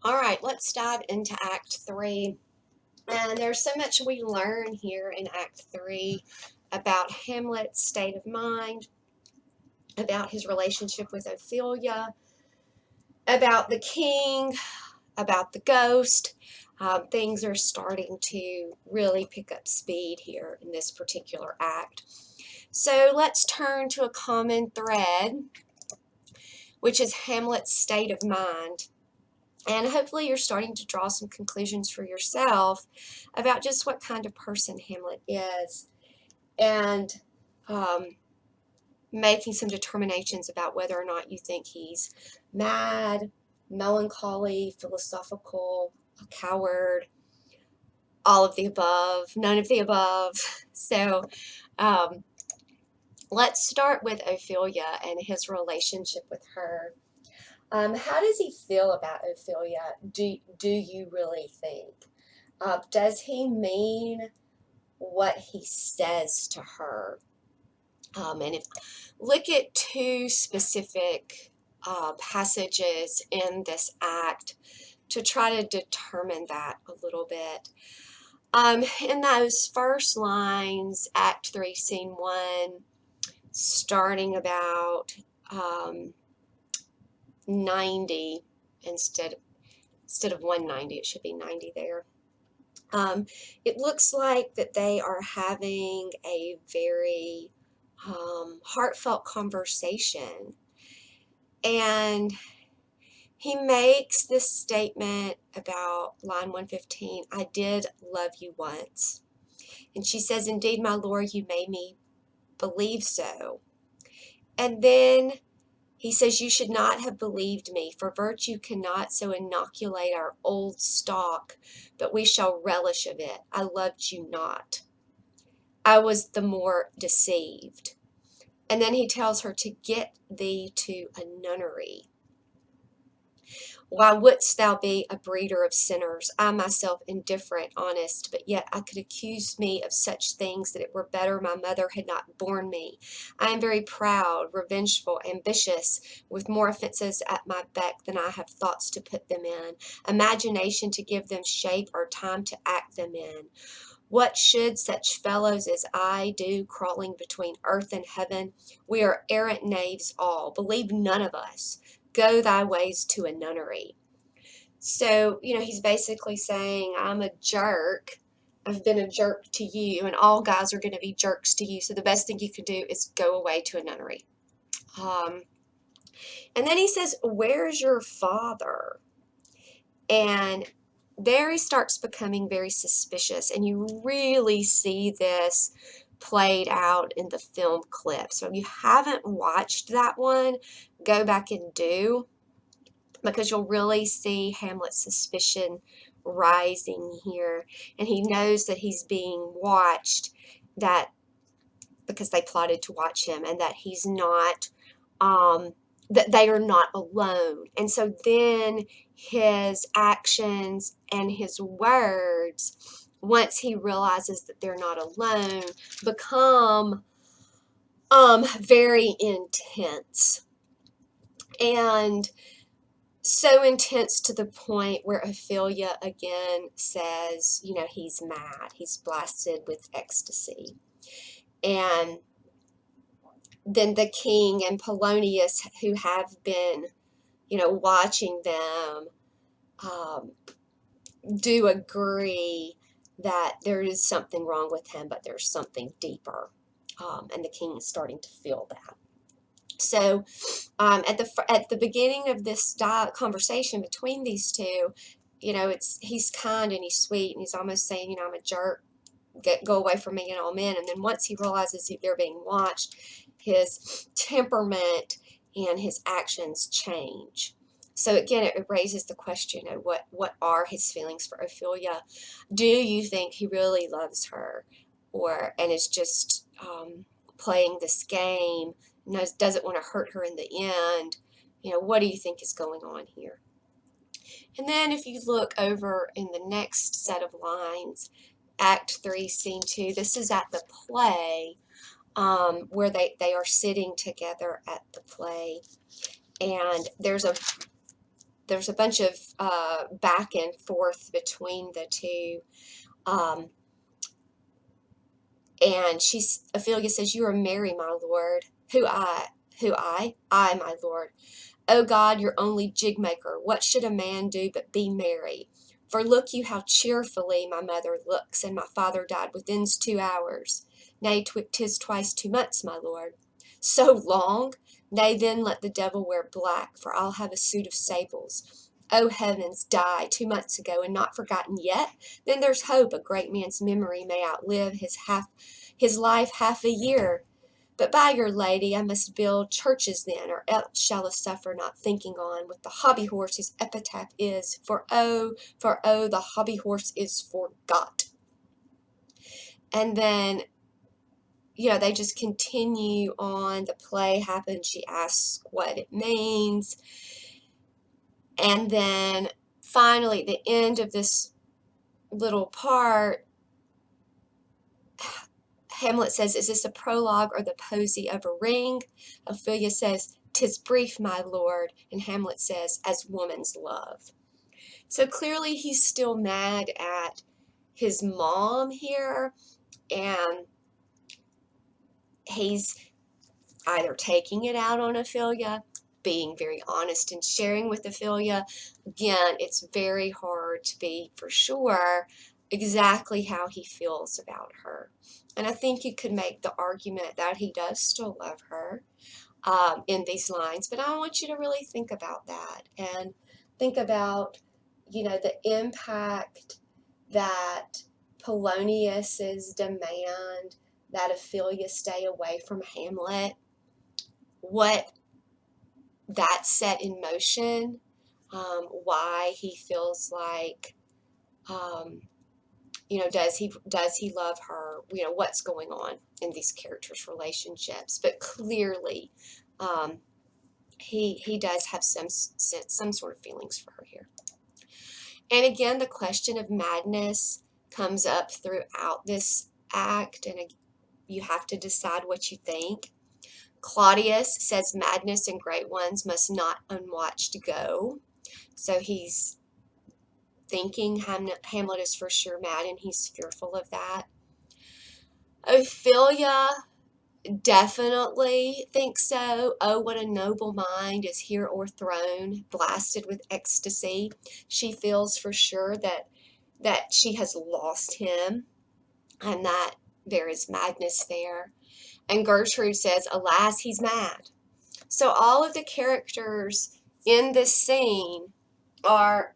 All right, let's dive into Act 3. And there's so much we learn here in Act 3 about Hamlet's state of mind, about his relationship with Ophelia, about the king, about the ghost. Things are starting to really pick up speed here in this particular act. So let's turn to a common thread, which is Hamlet's state of mind. And hopefully you're starting to draw some conclusions for yourself about just what kind of person Hamlet is, and making some determinations about whether or not you think he's mad, melancholy, philosophical, a coward, all of the above, none of the above. So let's start with Ophelia and his relationship with her. How does he feel about Ophelia? Do you really think? Does he mean what he says to her? And if look at two specific passages in this act to try to determine that a little bit. In those first lines, Act 3, Scene 1, starting about 90 instead of 190, it should be 90 there. It looks like that they are having a very heartfelt conversation, and he makes this statement about line 115, I did love you once. And she says, indeed, my lord, you made me believe so. And then he says, you should not have believed me, for virtue cannot so inoculate our old stock, but we shall relish of it. I loved you not. I was the more deceived. And then he tells her to get thee to a nunnery. Why wouldst thou be a breeder of sinners? I myself indifferent, honest, but yet I could accuse me of such things that it were better my mother had not borne me. I am very proud, revengeful, ambitious, with more offences at my beck than I have thoughts to put them in, imagination to give them shape, or time to act them in. What should such fellows as I do crawling between earth and heaven? We are errant knaves all, believe none of us. Go thy ways to a nunnery. So, he's basically saying, I'm a jerk. I've been a jerk to you, and all guys are going to be jerks to you. So the best thing you can do is go away to a nunnery. And then he says, where's your father? And there he starts becoming very suspicious, and you really see this played out in the film clip. So if you haven't watched that one, go back and do, because you'll really see Hamlet's suspicion rising here, and he knows that he's being watched, that because they plotted to watch him, and that he's not that they are not alone. And so then his actions and his words, once he realizes that they're not alone, become very intense. And so intense to the point where Ophelia again says, he's mad, he's blasted with ecstasy. And then the king and Polonius, who have been, watching them, do agree that there is something wrong with him, but there's something deeper. And the king is starting to feel that. So at the beginning of this conversation between these two, he's kind and he's sweet, and he's almost saying, I'm a jerk, go away from me and all men. And then once he realizes they're being watched, his temperament and his actions change. So again, it raises the question of what are his feelings for Ophelia? Do you think he really loves her, and is just playing this game, doesn't want to hurt her in the end? What do you think is going on here? And then if you look over in the next set of lines, Act 3, Scene 2, this is at the play, where they are sitting together at the play. And there's a there's a bunch of back and forth between the two. Um, and Ophelia says, "You are merry, my lord." Who I? Who I? I, my lord. O God, your only jig-maker, what should a man do but be merry? For look you how cheerfully my mother looks, and my father died within 2 hours. Nay, 'tis twice 2 months, my lord. So long? Nay, then let the devil wear black, for I'll have a suit of sables. O heavens, died 2 months ago, and not forgotten yet? Then there's hope a great man's memory may outlive his life half a year. But by your lady, I must build churches then, or else shall I suffer not thinking on with the hobby horse whose epitaph is, for oh, the hobby horse is forgot. And then, they just continue on. The play happens. She asks what it means. And then finally, at the end of this little part, Hamlet says, "Is this a prologue or the posy of a ring?" Ophelia says, "'Tis brief, my lord." And Hamlet says, "As woman's love." So clearly he's still mad at his mom here, and he's either taking it out on Ophelia, being very honest and sharing with Ophelia. Again, it's very hard to be for sure exactly how he feels about her. And I think you could make the argument that he does still love her in these lines, but I want you to really think about that and think about, the impact that Polonius's demand that Ophelia stay away from Hamlet, what that set in motion, why he feels like, does he love her? What's going on in these characters' relationships? But clearly, he does have some sort of feelings for her here. And again, the question of madness comes up throughout this act, and you have to decide what you think. Claudius says madness and great ones must not unwatched go. So he's thinking Hamlet is for sure mad, and he's fearful of that. Ophelia definitely thinks so. Oh, what a noble mind is here o'erthrown, blasted with ecstasy. She feels for sure that she has lost him, and that there is madness there. And Gertrude says, alas, he's mad. So all of the characters in this scene or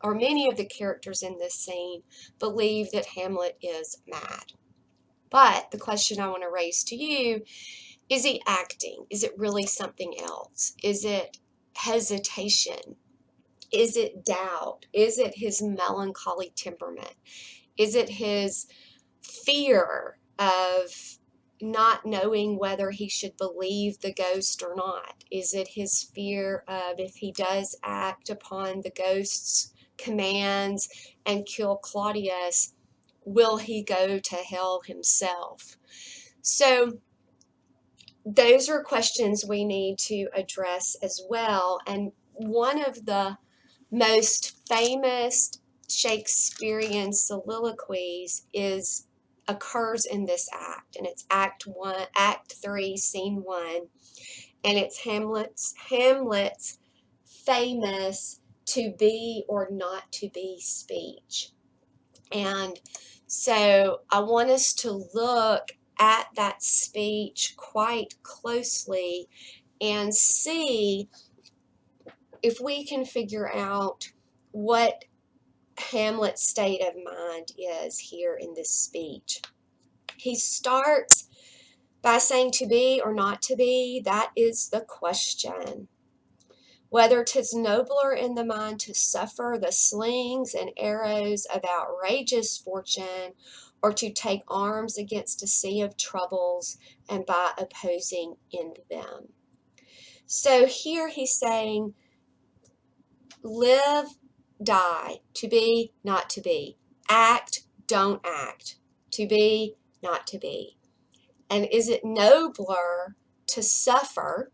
many of the characters in this scene believe that Hamlet is mad. But the question I want to raise to you, is he acting? Is it really something else? Is it hesitation? Is it doubt? Is it his melancholy temperament? Is it his fear of not knowing whether he should believe the ghost or not? Is it his fear of, if he does act upon the ghost's commands and kill Claudius, will he go to hell himself? So those are questions we need to address as well. And one of the most famous Shakespearean soliloquies occurs in this act, and it's Act 3, Scene 1, and it's Hamlet's famous "to be or not to be" speech. And so I want us to look at that speech quite closely and see if we can figure out what Hamlet's state of mind is here in this speech. He starts by saying, "To be or not to be, that is the question. Whether 'tis nobler in the mind to suffer the slings and arrows of outrageous fortune, or to take arms against a sea of troubles, and by opposing end them." So here he's saying, live, die, to be, not to be, act, don't act, to be, not to be. And is it nobler to suffer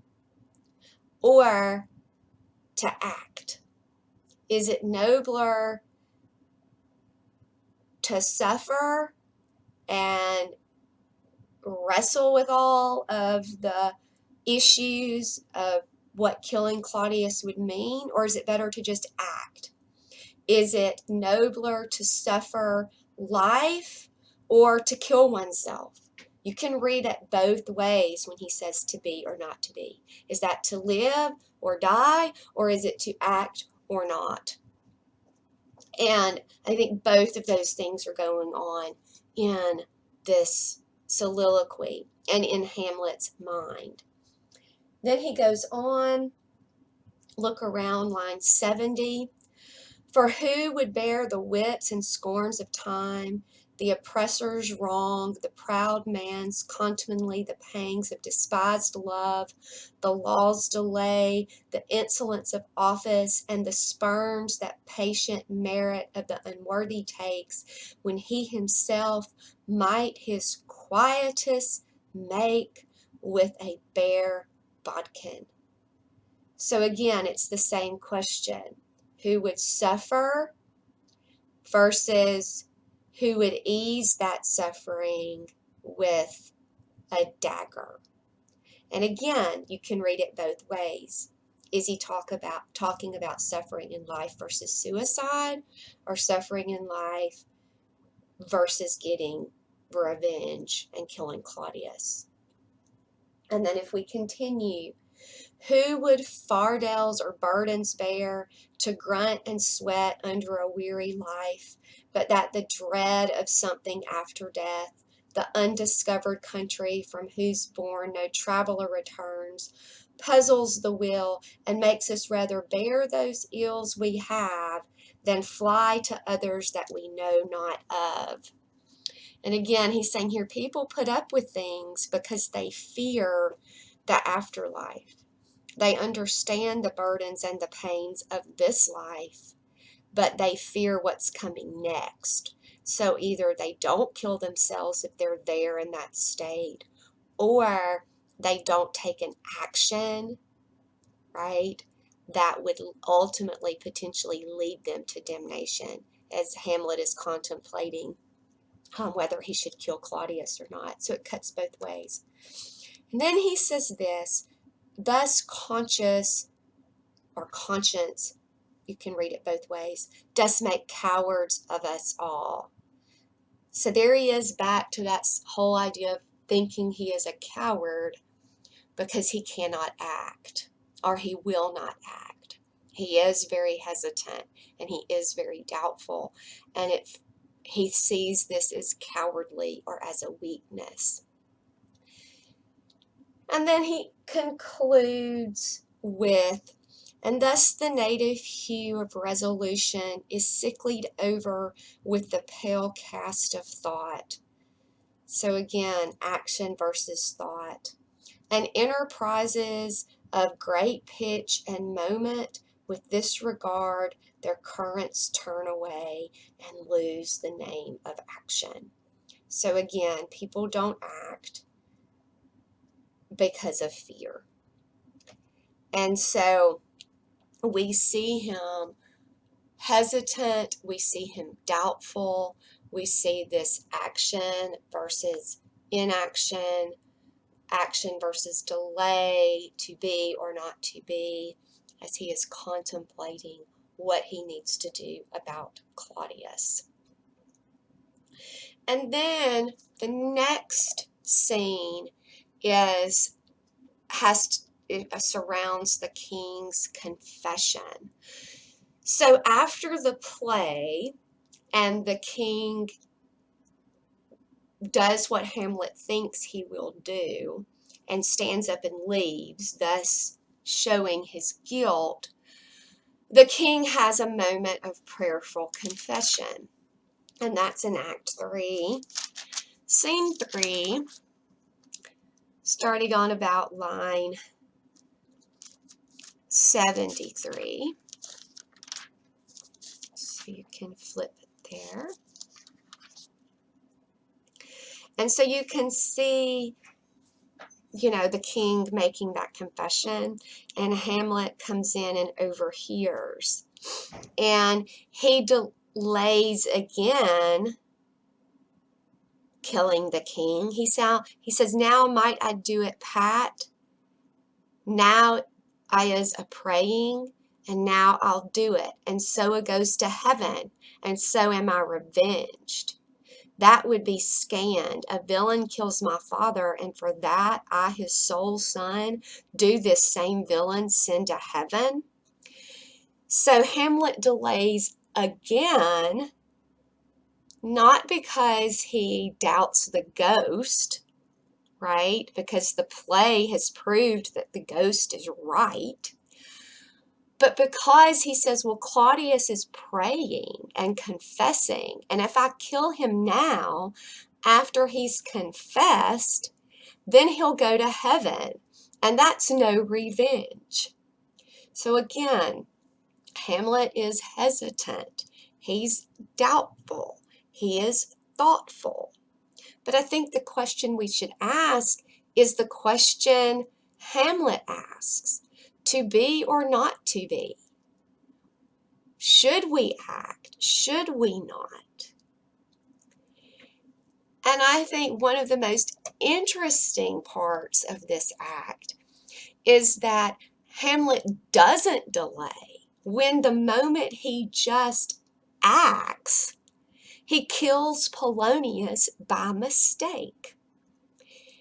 or to act? Is it nobler to suffer and wrestle with all of the issues of what killing Claudius would mean, or is it better to just act? Is it nobler to suffer life or to kill oneself? You can read it both ways when he says to be or not to be. Is that to live or die, or is it to act or not? And I think both of those things are going on in this soliloquy and in Hamlet's mind. Then he goes on, look around line 70. For who would bear the whips and scorns of time, the oppressor's wrong, the proud man's contumely, the pangs of despised love, the law's delay, the insolence of office, and the spurns that patient merit of the unworthy takes, when he himself might his quietus make with a bare bodkin? So again, it's the same question. Who would suffer versus who would ease that suffering with a dagger? And again, you can read it both ways. Is he talking about suffering in life versus suicide, or suffering in life versus getting revenge and killing Claudius? And then if we continue, who would fardels or burdens bear, to grunt and sweat under a weary life, but that the dread of something after death, the undiscovered country from whose bourne no traveler returns, puzzles the will and makes us rather bear those ills we have than fly to others that we know not of? And again, he's saying here, people put up with things because they fear the afterlife. They understand the burdens and the pains of this life, but they fear what's coming next. So either they don't kill themselves if they're there in that state, or they don't take an action, right, that would ultimately potentially lead them to damnation, as Hamlet is contemplating whether he should kill Claudius or not. So it cuts both ways. And then he says this, thus conscience, you can read it both ways, does make cowards of us all. So there he is back to that whole idea of thinking he is a coward because he cannot act, or he will not act. He is very hesitant and he is very doubtful, and he sees this as cowardly or as a weakness. And then he concludes with, and thus the native hue of resolution is sicklied over with the pale cast of thought. So again, action versus thought. And enterprises of great pitch and moment, with this regard, their currents turn away and lose the name of action. So again, people don't act because of fear. And so we see him hesitant, we see him doubtful, we see this action versus inaction, action versus delay, to be or not to be, as he is contemplating what he needs to do about Claudius. And then the next scene surrounds the king's confession. So after the play, and the king does what Hamlet thinks he will do and stands up and leaves, thus showing his guilt, the king has a moment of prayerful confession. And that's in Act 3. Scene 3, starting on about line 73. So you can flip it there. And so you can see, the king making that confession, and Hamlet comes in and overhears. And he delays again killing the king. He says, now might I do it, Pat? Now I is a praying, and now I'll do it. And so it goes to heaven, and so am I revenged. That would be scanned. A villain kills my father, and for that I, his sole son, do this same villain send to heaven? So Hamlet delays again, not because he doubts the ghost, right? Because the play has proved that the ghost is right. But because he says, well, Claudius is praying and confessing, and if I kill him now, after he's confessed, then he'll go to heaven, and that's no revenge. So again, Hamlet is hesitant. He's doubtful. He is thoughtful. But I think the question we should ask is the question Hamlet asks: to be or not to be? Should we act? Should we not? And I think one of the most interesting parts of this act is that Hamlet doesn't delay. When the moment he just acts, he kills Polonius by mistake.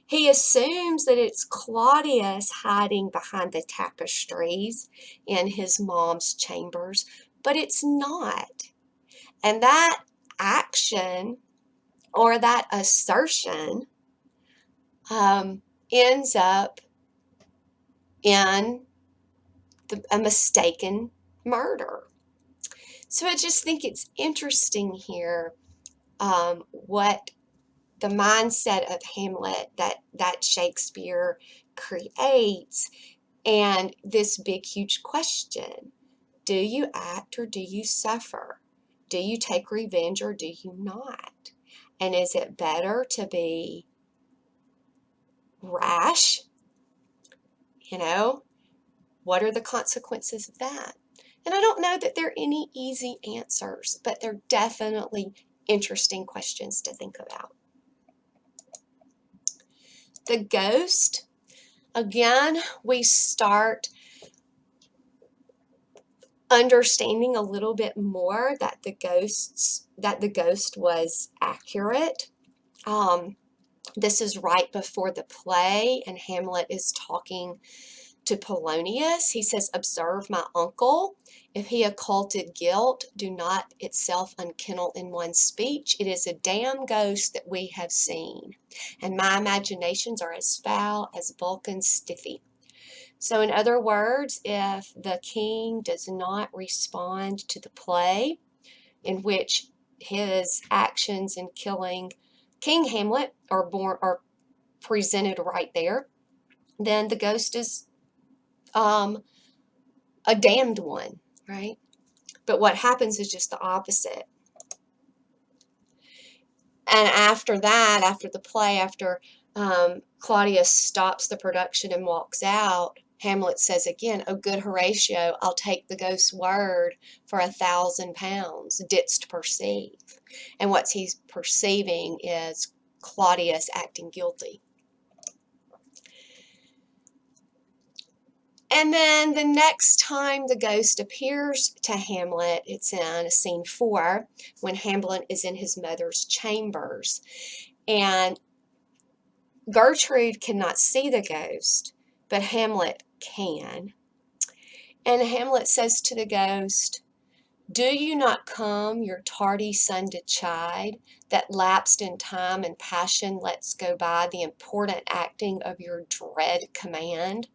He assumes that it's Claudius hiding behind the tapestries in his mom's chambers, but it's not. And that action, or that assertion, ends up in a mistaken murder. So I just think it's interesting here, what the mindset of Hamlet that Shakespeare creates, and this big, huge question: do you act or do you suffer? Do you take revenge or do you not? And is it better to be rash? What are the consequences of that? And I don't know that there are any easy answers, but they're definitely interesting questions to think about. The ghost, again, we start understanding a little bit more that the ghost was accurate. This is right before the play, and Hamlet is talking to Polonius. He says, observe my uncle. If he occulted guilt, do not itself unkennel in one's speech. It is a damn ghost that we have seen, and my imaginations are as foul as Vulcan's stiffy. So in other words, if the king does not respond to the play, in which his actions in killing King Hamlet are presented right there, then the ghost is a damned one, right? But what happens is just the opposite. And after that, after the play, after Claudius stops the production and walks out, Hamlet says again, "O good Horatio, I'll take the ghost's word for 1,000 pounds, didst perceive." And what he's perceiving is Claudius acting guilty. And then the next time the ghost appears to Hamlet, it's in scene 4, when Hamlet is in his mother's chambers. And Gertrude cannot see the ghost, but Hamlet can. And Hamlet says to the ghost, "Do you not come your tardy son to chide, that lapsed in time and passion lets go by the important acting of your dread command?"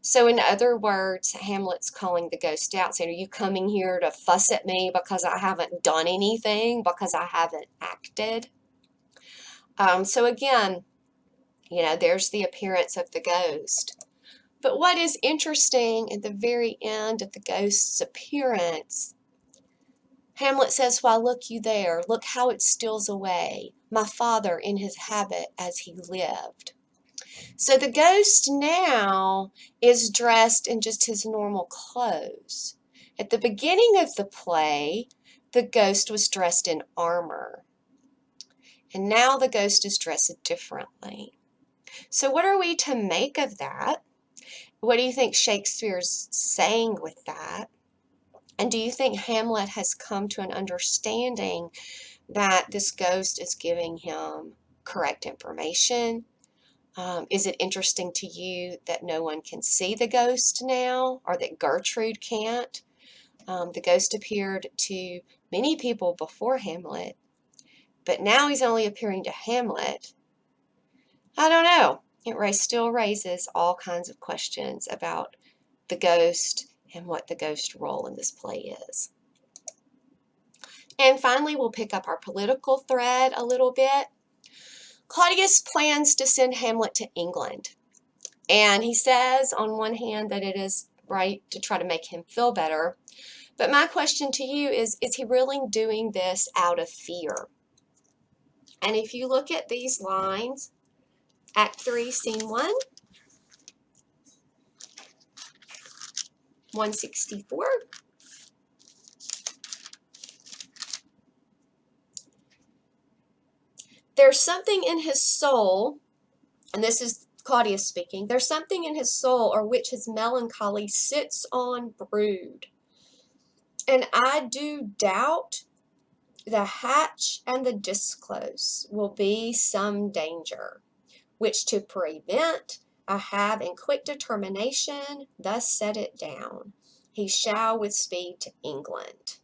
So in other words, Hamlet's calling the ghost out, saying, are you coming here to fuss at me because I haven't done anything, because I haven't acted? So again, there's the appearance of the ghost. But what is interesting at the very end of the ghost's appearance, Hamlet says, "Why, look you there, look how it steals away, my father in his habit as he lived." So the ghost now is dressed in just his normal clothes. At the beginning of the play, the ghost was dressed in armor, and now the ghost is dressed differently. So what are we to make of that? What do you think Shakespeare's saying with that? And do you think Hamlet has come to an understanding that this ghost is giving him correct information? Is it interesting to you that no one can see the ghost now, or that Gertrude can't? The ghost appeared to many people before Hamlet, but now he's only appearing to Hamlet. I don't know. It still raises all kinds of questions about the ghost and what the ghost role in this play is. And finally, we'll pick up our political thread a little bit. Claudius plans to send Hamlet to England. And he says, on one hand, that it is right to try to make him feel better. But my question to you is he really doing this out of fear? And if you look at these lines, Act 3, Scene 1, 164. There's something in his soul, and this is Claudius speaking, there's something in his soul or which his melancholy sits on brood. And I do doubt the hatch and the disclose will be some danger, which to prevent I have in quick determination thus set it down. He shall with speed to England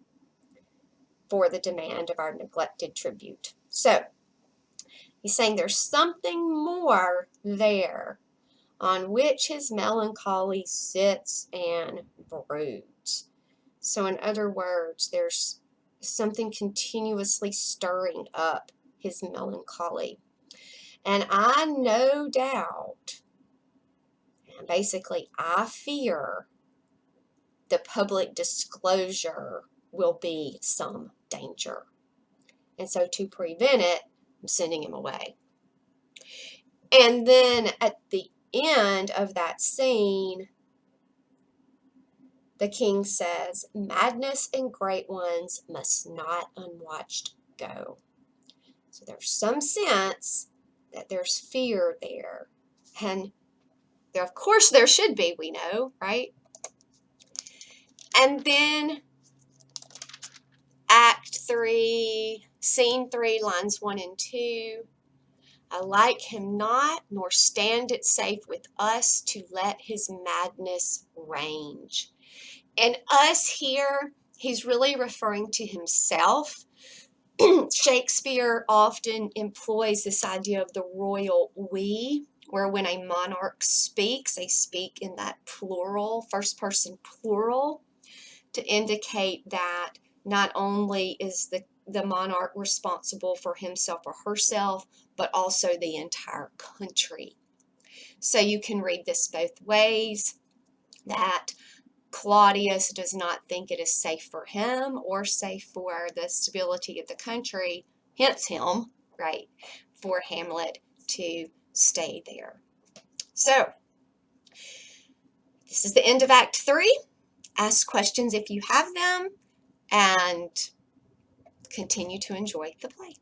for the demand of our neglected tribute. So he's saying there's something more there on which his melancholy sits and broods. So in other words, there's something continuously stirring up his melancholy. And I no doubt, and basically I fear, the public disclosure will be some danger. And so to prevent it, I'm sending him away. And then at the end of that scene, the king says, madness and great ones must not unwatched go. So there's some sense that there's fear there. And there, of course, there should be, we know, right? And then Act 3, Scene 3, lines 1 and 2. I like him not, nor stand it safe with us to let his madness range. And us here, he's really referring to himself. Shakespeare often employs this idea of the royal we, where when a monarch speaks, they speak in that plural, first person plural, to indicate that not only is the monarch responsible for himself or herself, but also the entire country. So you can read this both ways, that Claudius does not think it is safe for him or safe for the stability of the country, hence him, right, for Hamlet to stay there. So this is the end of Act 3. Ask questions if you have them, and continue to enjoy the play.